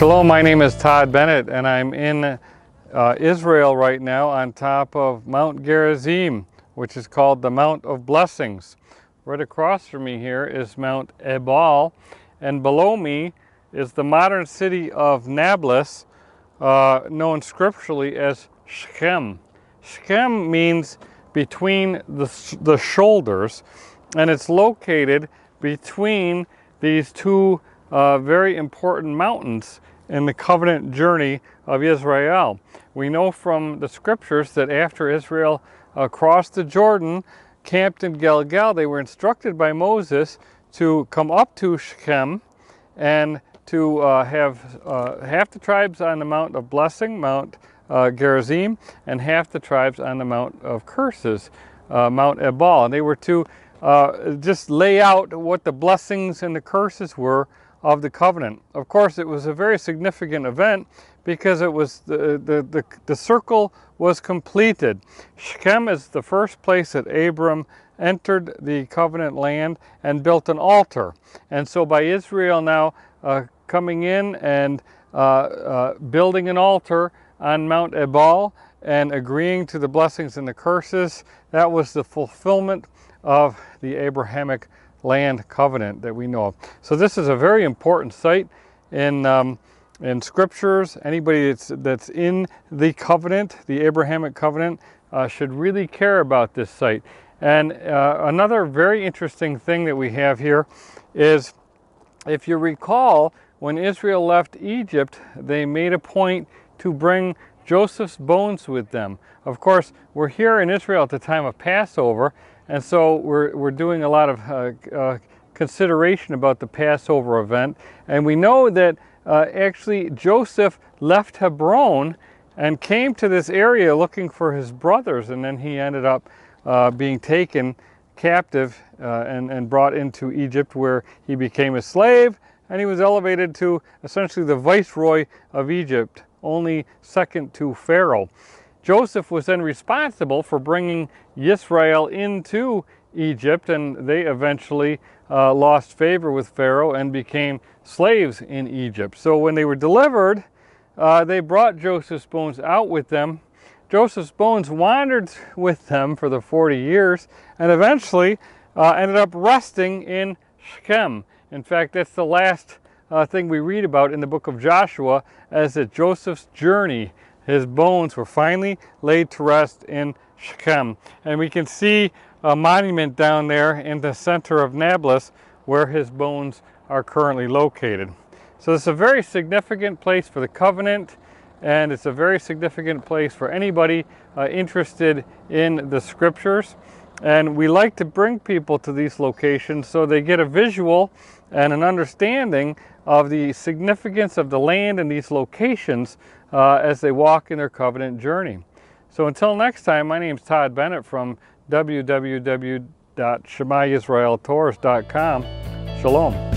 Shalom, my name is Todd Bennett and I'm in Israel right now on top of Mount Gerizim, which is called the Mount of Blessings. Right across from me here is Mount Ebal, and below me is the modern city of Nablus, known scripturally as Shechem. Shechem means between the shoulders, and it's located between these two very important mountains in the covenant journey of Israel. We know from the scriptures that after Israel crossed the Jordan, camped in Gilgal, they were instructed by Moses to come up to Shechem and to have half the tribes on the Mount of Blessing, Mount Gerizim, and half the tribes on the Mount of Curses, Mount Ebal. And they were to just lay out what the blessings and the curses were of the covenant. Of course, it was a very significant event because it was the circle was completed. Shechem is the first place that Abram entered the covenant land and built an altar. And so by Israel now coming in and building an altar on Mount Ebal and agreeing to the blessings and the curses, that was the fulfillment of the Abrahamic land covenant that we know of. So this is a very important site in scriptures. Anybody that's in the covenant, the Abrahamic covenant, should really care about this site. And another very interesting thing that we have here is, if you recall, when Israel left Egypt, they made a point to bring Joseph's bones with them. Of course, we're here in Israel at the time of Passover, and so we're doing a lot of consideration about the Passover event. And we know that actually Joseph left Hebron and came to this area looking for his brothers, and then he ended up being taken captive and brought into Egypt, where he became a slave, and he was elevated to essentially the viceroy of Egypt, only second to Pharaoh. Joseph was then responsible for bringing Yisrael into Egypt, and they eventually lost favor with Pharaoh and became slaves in Egypt. So when they were delivered, they brought Joseph's bones out with them. Joseph's bones wandered with them for the 40 years and eventually ended up resting in Shechem. In fact, that's the last thing we read about in the book of Joshua, as that Joseph's journey, his bones were finally laid to rest in Shechem. And we can see a monument down there in the center of Nablus where his bones are currently located. So it's a very significant place for the covenant, and it's a very significant place for anybody interested in the scriptures. And we like to bring people to these locations so they get a visual and an understanding of the significance of the land and these locations as they walk in their covenant journey. So until next time, my name is Todd Bennett from www.shemayisraeltours.com. Shalom.